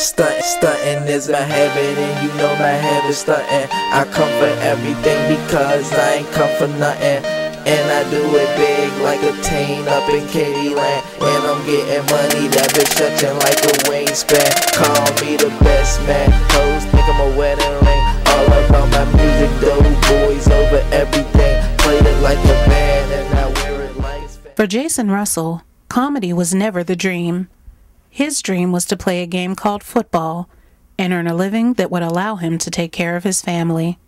Stuntin' is my habit, and you know my habit stuntin'. I come for everything because I ain't come for nothing. And I do it big like a teen up in Katy Land. And I'm getting money, that bitch touching like a wingspan. Call me the best man, hoes think I'm a wedding ring. All about my music, though, boys over everything. Played it like a band and I wear it like it's fan. For Jason Russell, comedy was never the dream. His dream was to play a game called football and earn a living that would allow him to take care of his family.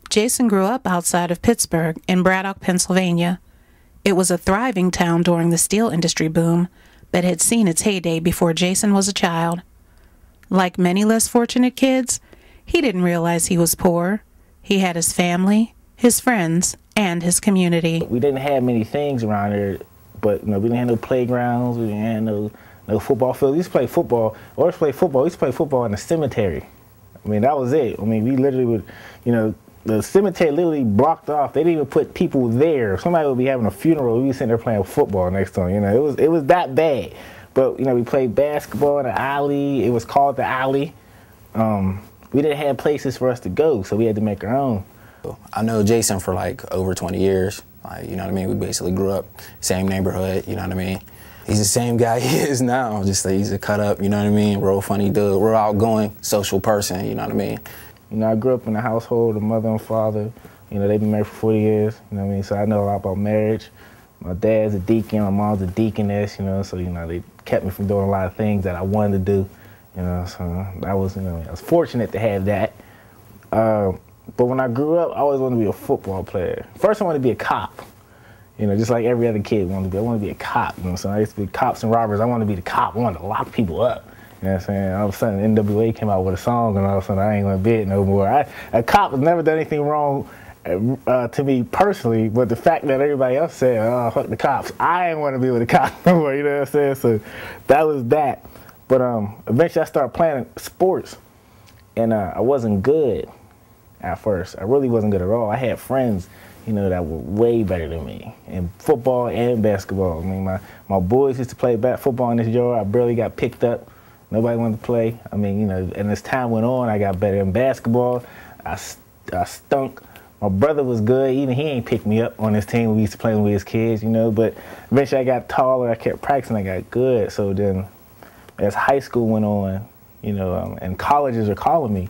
Jason grew up outside of Pittsburgh in Braddock, Pennsylvania. It was a thriving town during the steel industry boom, but had seen its heyday before Jason was a child. Like many less fortunate kids, he didn't realize he was poor. He had his family, his friends, and his community. We didn't have many things around here, but we didn't have no playgrounds, we didn't have no football field. We used to play football, We used to play football in the cemetery. I mean, that was it. I mean, we literally would, the cemetery literally blocked off. They didn't even put people there. Somebody would be having a funeral. We'd be sitting there playing football next to them. It was that bad. But we played basketball in the alley. It was called the alley. We didn't have places for us to go, so we had to make our own. I know Jason for like over 20 years. You know what I mean? We basically grew up same neighborhood. You know what I mean? He's the same guy he is now. Just that he's a cut up. You know what I mean? Real funny dude. Real outgoing, social person. You know what I mean? I grew up in a household, a mother and father. They've been married for 40 years, so I know a lot about marriage. My dad's a deacon, my mom's a deaconess, so, they kept me from doing a lot of things that I wanted to do, so I was fortunate to have that. But when I grew up, I always wanted to be a football player. First, I wanted to be a cop, just like every other kid wanted to be. I wanted to be a cop, so I used to be cops and robbers. I wanted to be the cop. I wanted to lock people up. You know what I'm saying? All of a sudden, NWA came out with a song, and all of a sudden, I ain't gonna be it no more. A cop has never done anything wrong to me personally, but the fact that everybody else said, "Oh, fuck the cops," I ain't want to be with the cops no more. You know what I'm saying? So that was that. But eventually, I started playing sports, and I wasn't good at first. I really wasn't good at all. I had friends, that were way better than me in football and basketball. I mean, my boys used to play football in this yard. I barely got picked up. Nobody wanted to play. I mean, and as time went on, I got better in basketball. I stunk. My brother was good. Even he ain't picked me up on his team when we used to play when we was kids, But eventually I got taller. I kept practicing. I got good. So then as high school went on, and colleges are calling me,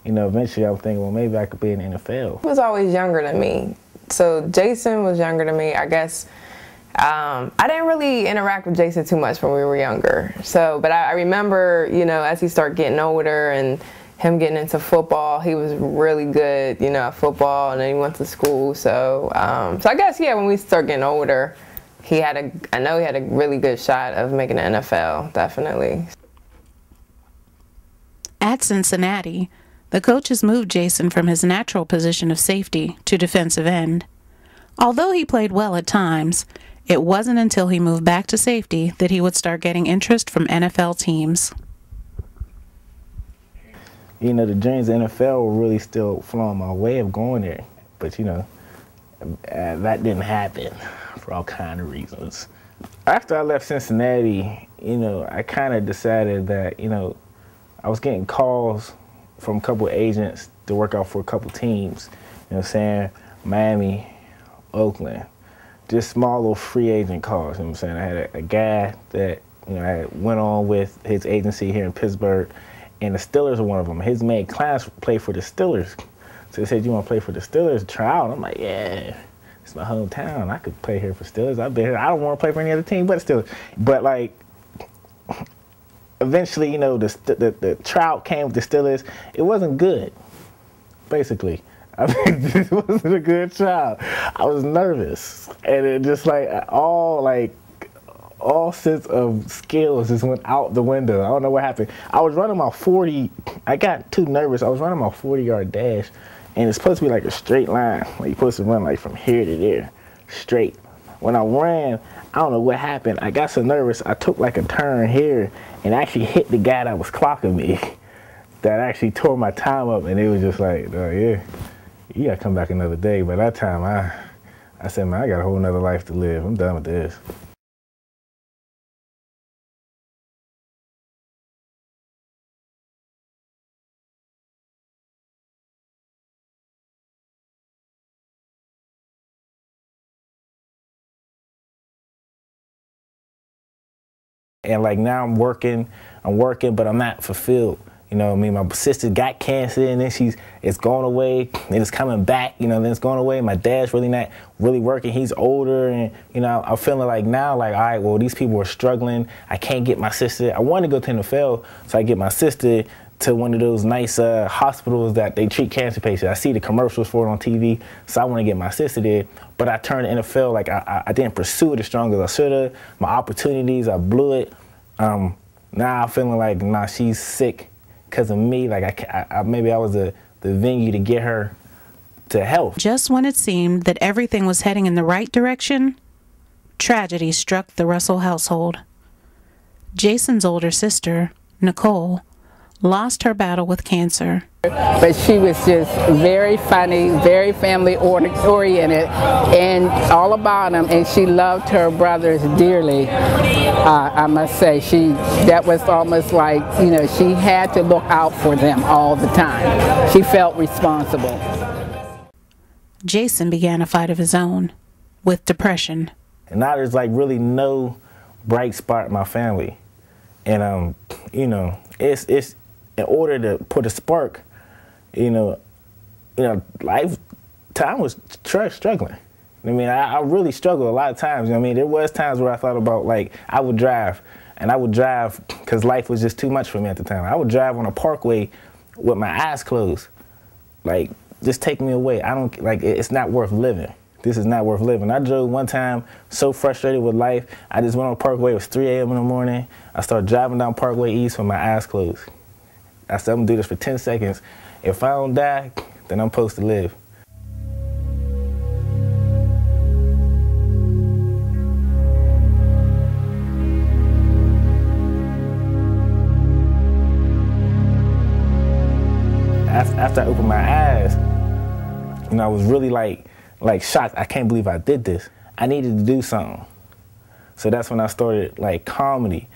eventually I was thinking, well, maybe I could be in the NFL. He was always younger than me. So Jason was younger than me, I guess. I didn't really interact with Jason too much when we were younger. But I remember, as he started getting older and him getting into football, he was really good, at football, and then he went to school. So I guess, yeah, when we started getting older, I know he had a really good shot of making the NFL, definitely. At Cincinnati, the coaches moved Jason from his natural position of safety to defensive end. Although he played well at times, it wasn't until he moved back to safety that he would start getting interest from NFL teams. The dreams of NFL were really still flowing my way of going there. But, that didn't happen for all kind of reasons. After I left Cincinnati, I kind of decided that, I was getting calls from a couple of agents to work out for a couple teams. Miami, Oakland. Just small little free agent calls, I had a guy that, I went on with his agency here in Pittsburgh, and the Steelers are one of them. His main class played for the Steelers. So he said, "You want to play for the Steelers? Try out." I'm like, "Yeah, it's my hometown. I could play here for Steelers. I've been here. I don't want to play for any other team but Steelers." But eventually, the tryout came with the Steelers. It wasn't good, basically. I mean, this wasn't a good trial. I was nervous, and it just all sense of skills just went out the window. I don't know what happened. I was running my 40. I got too nervous. I was running my 40-yard dash, and it's supposed to be like a straight line. Like you're supposed to run from here to there, straight. When I ran, I don't know what happened. I got so nervous, I took a turn here and actually hit the guy that was clocking me. That actually tore my time up, and it was just like, oh yeah, you gotta come back another day. By that time, I said, man, I got a whole nother life to live. I'm done with this. And like now I'm working, but I'm not fulfilled. You know what I mean? My sister got cancer and then it's going away and it's coming back, you know, then it's going away. My dad's really not really working. He's older and, you know, I'm feeling like now, like, all right, well, these people are struggling. I can't get my sister. I want to go to the NFL so I get my sister to one of those nice hospitals that they treat cancer patients. I see the commercials for it on TV, so I want to get my sister there. But I turned the NFL, like I didn't pursue it as strong as I should have. My opportunities, I blew it. Now I'm feeling like, nah, she's sick because of me. Like maybe I was the venue to get her to health. Just when it seemed that everything was heading in the right direction, tragedy struck the Russell household. Jason's older sister, Nicole, lost her battle with cancer. But she was just very funny, very family oriented, and all about them, and she loved her brothers dearly. I must say, that was almost like, you know, she had to look out for them all the time. She felt responsible. Jason began a fight of his own with depression. And now there's like really no bright spot in my family. And you know, it's in order to put a spark, you know, time was struggling. I mean, I really struggled a lot of times. You know what I mean? There was times where I thought about, like, I would drive because life was just too much for me at the time. I would drive on a parkway with my eyes closed. Like, just take me away. I don't, like, it's not worth living. This is not worth living. I drove one time so frustrated with life, I just went on Parkway. It was 3 a.m. in the morning. I started driving down Parkway East with my eyes closed. I said, I'm gonna do this for 10 seconds. If I don't die, then I'm supposed to live. After I opened my eyes, you know, I was really like shocked. I can't believe I did this. I needed to do something. So that's when I started like comedy.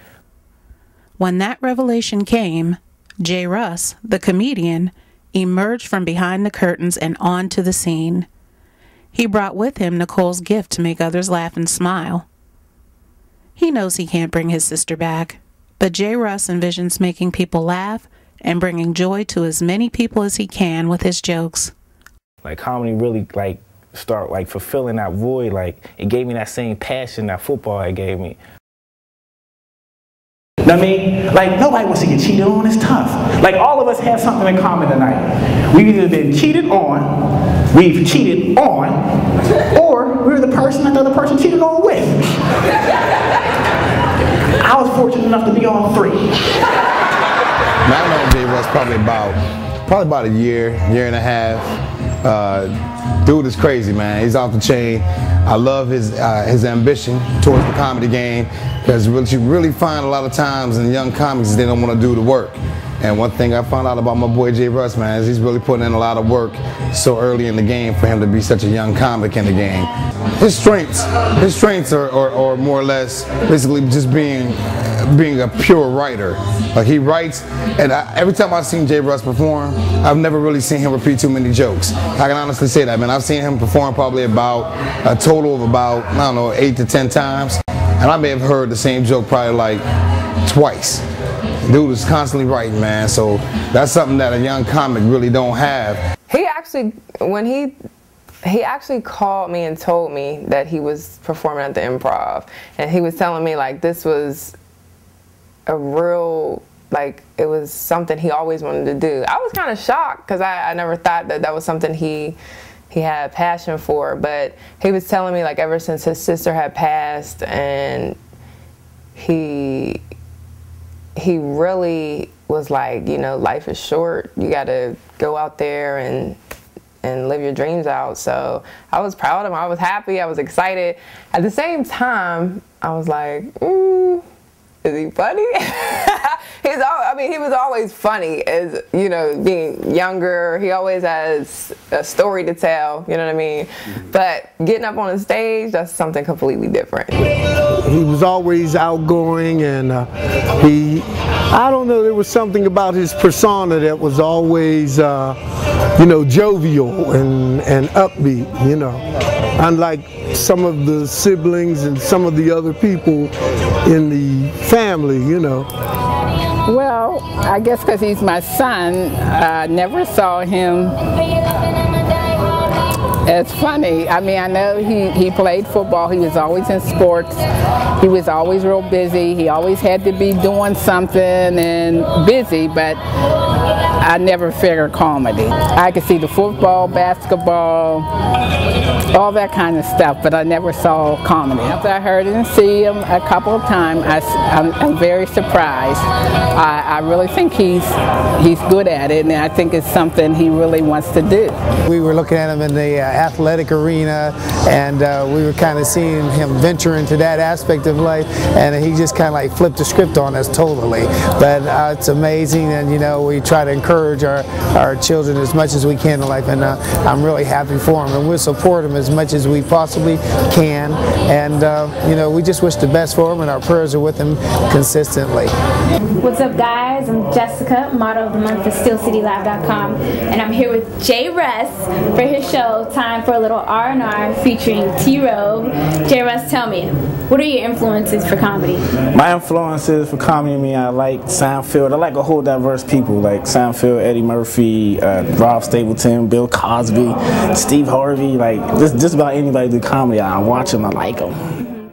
When that revelation came, J Russ, the comedian, emerged from behind the curtains and onto the scene. He brought with him Nicole's gift to make others laugh and smile. He knows he can't bring his sister back, but J Russ envisions making people laugh and bringing joy to as many people as he can with his jokes. Like comedy really like start like fulfilling that void. Like it gave me that same passion that football had gave me. I mean, like nobody wants to get cheated on. It's tough. Like all of us have something in common tonight. We've either been cheated on, we've cheated on, or we're the person that the other person cheated on with. I was fortunate enough to be all three. Now I've known J Russ probably about a year and a half. Dude is crazy, man. He's off the chain. I love his ambition towards the comedy game, because what you really find a lot of times in young comics is they don't want to do the work. And one thing I found out about my boy J Russ, man, is he's really putting in a lot of work so early in the game for him to be such a young comic in the game. His strengths are more or less basically just being a pure writer. Like he writes, and every time I've seen J Russ perform, I've never really seen him repeat too many jokes. I can honestly say that, man. I've seen him perform probably about a total of about, I don't know, 8 to 10 times, and I may have heard the same joke probably like twice. Dude is constantly writing, man, so that's something that a young comic really don't have. He actually, when he actually called me and told me that he was performing at the Improv, and he was telling me like this was a real, like it was something he always wanted to do. I was kind of shocked because I never thought that was something he had passion for, but he was telling me like ever since his sister had passed, and he really was like, you know, life is short. You got to go out there and live your dreams out. So I was proud of him. I was happy. I was excited. At the same time, I was like, is he funny? He was always funny, as you know, being younger. He always has a story to tell, you know what I mean? But getting up on a stage, that's something completely different. He was always outgoing, and I don't know, there was something about his persona that was always, you know, jovial and upbeat, you know. Unlike some of the siblings and some of the other people, in the family, you know? Well, I guess because he's my son, I never saw him as funny. I mean, I know he played football. He was always in sports. He was always real busy. He always had to be doing something and busy, but I never figured comedy. I could see the football, basketball, all that kind of stuff, but I never saw comedy. After I heard and see him a couple of times, I'm very surprised. I really think he's good at it, and I think it's something he really wants to do. We were looking at him in the athletic arena, and we were kind of seeing him venture into that aspect of life, and he just kind of like flipped the script on us totally. But it's amazing, and you know, we try to encourage our children as much as we can in life, and I'm really happy for him, and we'll support him as much as we possibly can, and you know, we just wish the best for him, and our prayers are with him consistently. What's up, guys? I'm Jessica, model of the month for StillCityLive.com, and I'm here with J Russ for his show Time for a Little R&R featuring T-Robe. J Russ, tell me, what are your influences for comedy? My influences for comedy, I mean, I like Seinfeld. I like a whole diverse people, like Seinfeld, Eddie Murphy, Rob Stapleton, Bill Cosby, Steve Harvey, like just about anybody do comedy. I watch them, I like them.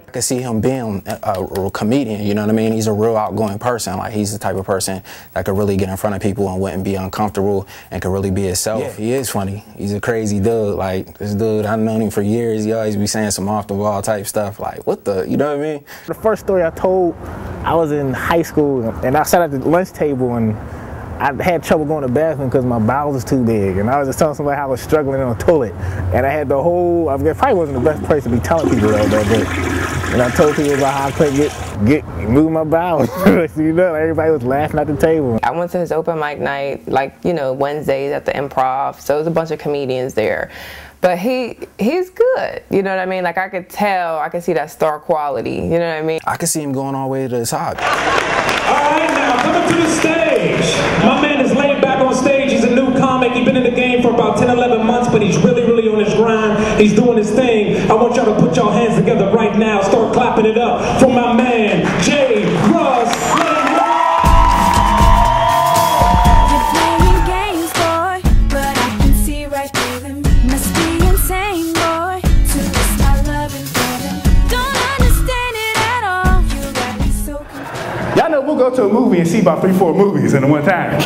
I could see him being a comedian, you know what I mean? He's a real outgoing person. Like, he's the type of person that could really get in front of people and wouldn't be uncomfortable and could really be himself. Yeah. He is funny. He's a crazy dude. Like, this dude, I've known him for years. He always be saying some off-the-wall type stuff. Like, what the, you know what I mean? The first story I told, I was in high school, and I sat at the lunch table, and I had trouble going to the bathroom because my bowels was too big, and I was just telling somebody how I was struggling on the toilet, and I had the whole, I mean, it probably wasn't the best place to be telling people that, but and I told people about how I couldn't move my bowels. You know, everybody was laughing at the table. I went to his open mic night, like, you know, Wednesdays at the Improv, so there's a bunch of comedians there. But he's good, you know what I mean? Like, I could tell, I could see that star quality, you know what I mean? I could see him going all the way to the top. All right, now, coming to the stage. My man is laid back on stage. He's a new comic. He's been in the game for about 10, 11 months, but he's really on his grind. He's doing his thing. I want y'all to put y'all hands together right now. Start clapping it up for my man, J Russ. Y'all know we'll go to a movie and see about 3 or 4 movies in one time.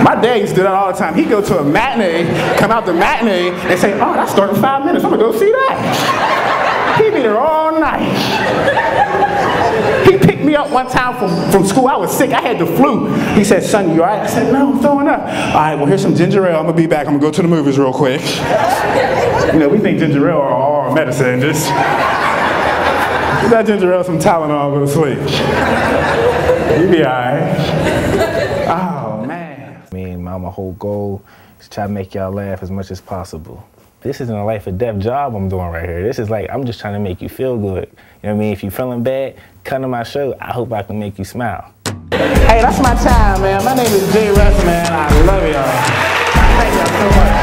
My dad used to do that all the time. He'd go to a matinee, come out the matinee, and say, oh, that started in 5 minutes. I'm gonna go see that. He'd be there all night. He picked me up one time from school. I was sick. I had the flu. He said, son, you all right? I said, no, I'm throwing up. All right, well, here's some ginger ale. I'm gonna be back. I'm gonna go to the movies real quick. You know, we think ginger ale are all medicine. Just give that ginger ale some Tylenol, go to sleep. You be all right. Oh, man. I mean, my whole goal is to try to make y'all laugh as much as possible. This isn't a life or death job I'm doing right here. This is like, I'm just trying to make you feel good. You know what I mean? If you're feeling bad, come to my show. I hope I can make you smile. Hey, that's my time, man. My name is J Russ, man. I love y'all. Thank y'all so much.